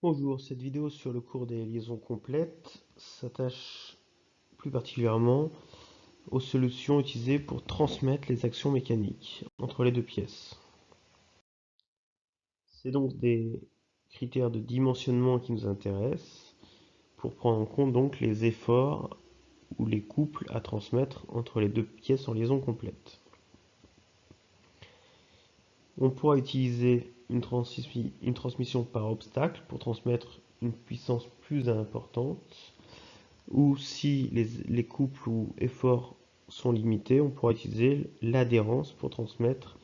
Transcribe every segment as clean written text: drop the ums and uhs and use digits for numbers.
Bonjour, cette vidéo sur le cours des liaisons complètes s'attache plus particulièrement aux solutions utilisées pour transmettre les actions mécaniques entre les deux pièces. C'est donc des critères de dimensionnement qui nous intéressent pour prendre en compte donc les efforts ou les couples à transmettre entre les deux pièces en liaison complète. On pourra utiliser une transmission par obstacle pour transmettre une puissance plus importante, ou si les couples ou efforts sont limités, on pourra utiliser l'adhérence pour transmettre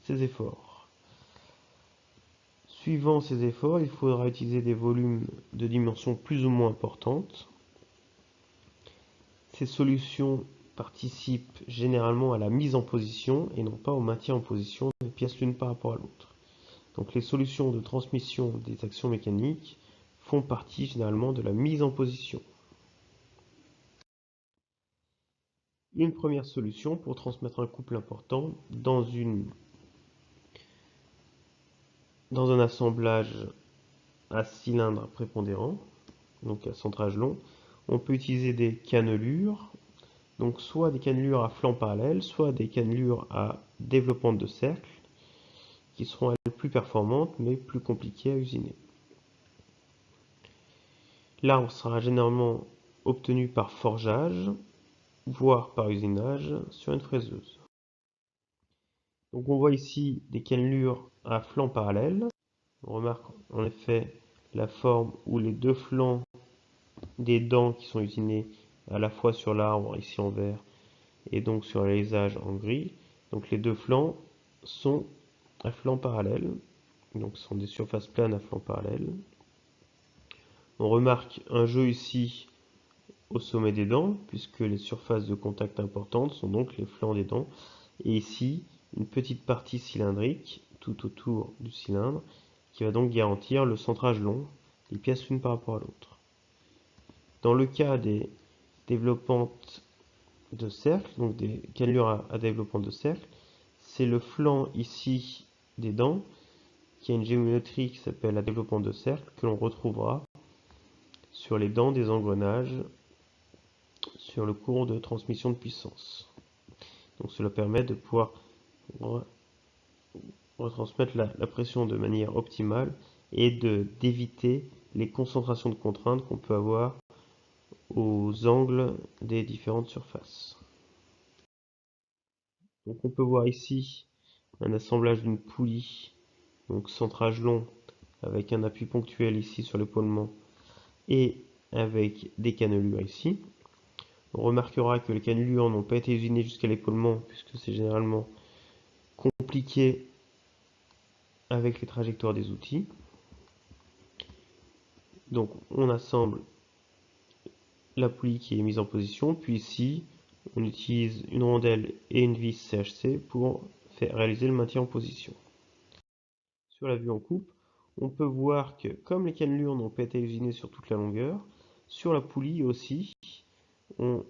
ces efforts. Suivant ces efforts, il faudra utiliser des volumes de dimensions plus ou moins importantes. Ces solutions participent généralement à la mise en position et non pas au maintien en position des pièces l'une par rapport à l'autre. Donc les solutions de transmission des actions mécaniques font partie généralement de la mise en position. Une première solution pour transmettre un couple important dans un assemblage à cylindre prépondérant, donc à centrage long, on peut utiliser des cannelures, donc soit des cannelures à flanc parallèle, soit des cannelures à développante de cercle, qui seront elles plus performantes mais plus compliquées à usiner. L'arbre sera généralement obtenu par forgeage, voire par usinage sur une fraiseuse. Donc on voit ici des cannelures à flanc parallèle. On remarque en effet la forme où les deux flancs des dents qui sont usinées à la fois sur l'arbre, ici en vert, et donc sur l'alésage en gris. Donc les deux flancs sont à flanc parallèle, donc ce sont des surfaces planes à flanc parallèle. On remarque un jeu ici au sommet des dents, puisque les surfaces de contact importantes sont donc les flancs des dents, et ici une petite partie cylindrique tout autour du cylindre, qui va donc garantir le centrage long des pièces l'une par rapport à l'autre. Dans le cas des développantes de cercle, donc des cannelures à développement de cercle, c'est le flanc ici des dents qui a une géométrie qui s'appelle la développante de cercle que l'on retrouvera sur les dents des engrenages sur le cours de transmission de puissance. Donc cela permet de pouvoir retransmettre la pression de manière optimale et d'éviter les concentrations de contraintes qu'on peut avoir aux angles des différentes surfaces. Donc on peut voir ici un assemblage d'une poulie, donc centrage long, avec un appui ponctuel ici sur l'épaulement et avec des cannelures ici. On remarquera que les cannelures n'ont pas été usinées jusqu'à l'épaulement puisque c'est généralement compliqué avec les trajectoires des outils. Donc on assemble la poulie qui est mise en position, puis ici on utilise une rondelle et une vis CHC pour réaliser le maintien en position. Sur la vue en coupe, on peut voir que comme les cannelures n'ont pas été usinées sur toute la longueur, sur la poulie aussi, on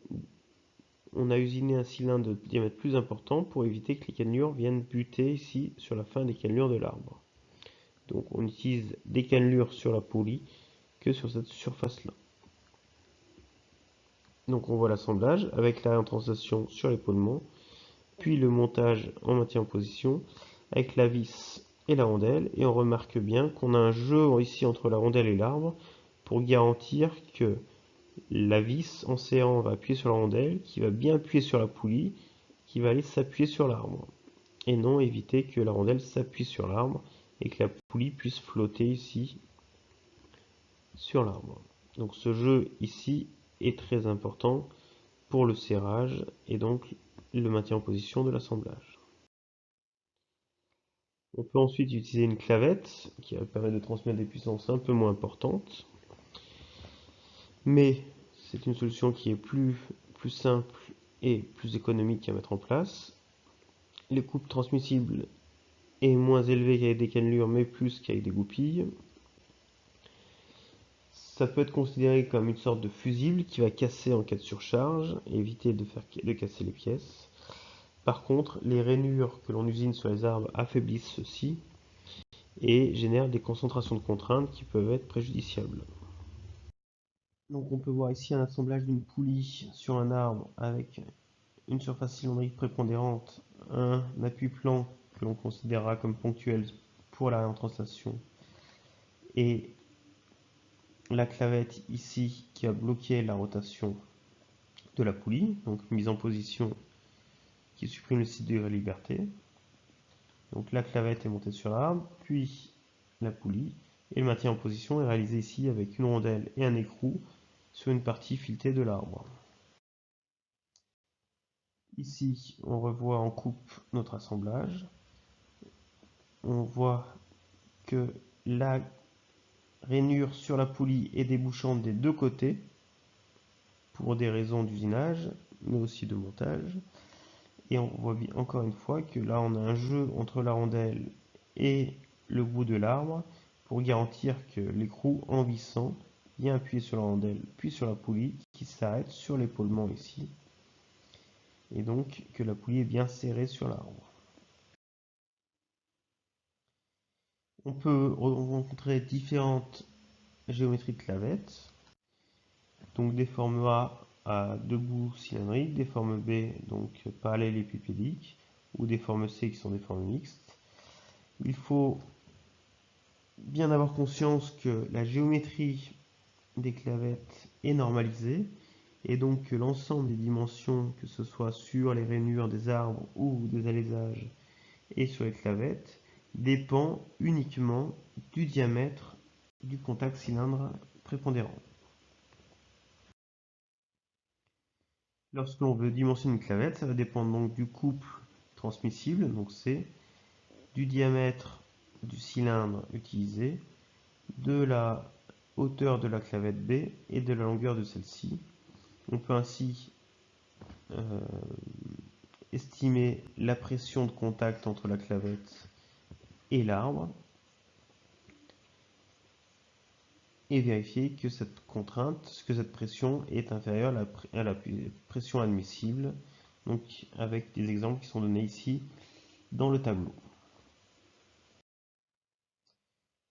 a usiné un cylindre de diamètre plus important pour éviter que les cannelures viennent buter ici sur la fin des cannelures de l'arbre. Donc on utilise des cannelures sur la poulie que sur cette surface-là. Donc on voit l'assemblage avec la réorientation sur l'épaulement, puis le montage en maintien en position avec la vis et la rondelle, et on remarque bien qu'on a un jeu ici entre la rondelle et l'arbre pour garantir que la vis en serrant va appuyer sur la rondelle, qui va bien appuyer sur la poulie, qui va aller s'appuyer sur l'arbre, et non éviter que la rondelle s'appuie sur l'arbre et que la poulie puisse flotter ici sur l'arbre. Donc ce jeu ici est très important pour le serrage et donc le maintien en position de l'assemblage. On peut ensuite utiliser une clavette qui va permettre de transmettre des puissances un peu moins importantes, mais c'est une solution qui est plus simple et plus économique à mettre en place. Les coupes transmissibles est moins élevé qu'avec des cannelures, mais plus qu'avec des goupilles. Ça peut être considéré comme une sorte de fusible qui va casser en cas de surcharge et éviter de casser les pièces. Par contre, les rainures que l'on usine sur les arbres affaiblissent ceux-ci et génère des concentrations de contraintes qui peuvent être préjudiciables. Donc on peut voir ici un assemblage d'une poulie sur un arbre avec une surface cylindrique prépondérante, un appui plan que l'on considérera comme ponctuel pour la rétranslation et la clavette ici qui a bloqué la rotation de la poulie, donc mise en position qui supprime le site de liberté. Donc la clavette est montée sur l'arbre, puis la poulie, et le maintien en position est réalisé ici avec une rondelle et un écrou sur une partie filetée de l'arbre. Ici, on revoit en coupe notre assemblage. On voit que la rainure sur la poulie est débouchante des deux côtés pour des raisons d'usinage, mais aussi de montage. Et on voit encore une fois que là on a un jeu entre la rondelle et le bout de l'arbre pour garantir que l'écrou en vissant vient appuyer sur la rondelle puis sur la poulie qui s'arrête sur l'épaulement ici et donc que la poulie est bien serrée sur l'arbre. On peut rencontrer différentes géométries de clavettes, donc des formes A à deux bouts cylindriques, des formes B donc parallélépipédiques ou des formes C qui sont des formes mixtes. Il faut bien avoir conscience que la géométrie des clavettes est normalisée et donc que l'ensemble des dimensions, que ce soit sur les rainures des arbres ou des aléssages et sur les clavettes, dépend uniquement du diamètre du contact cylindre prépondérant. Lorsque l'on veut dimensionner une clavette, ça va dépendre donc du couple transmissible, donc C, du diamètre du cylindre utilisé, de la hauteur de la clavette B et de la longueur de celle-ci. On peut ainsi estimer la pression de contact entre la clavette et l'arbre et vérifier que cette contrainte, que cette pression est inférieure à la pression admissible, donc avec des exemples qui sont donnés ici dans le tableau.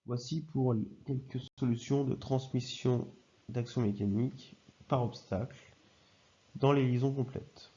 Voici pour quelques solutions de transmission d'action mécanique par obstacle dans les liaisons complètes.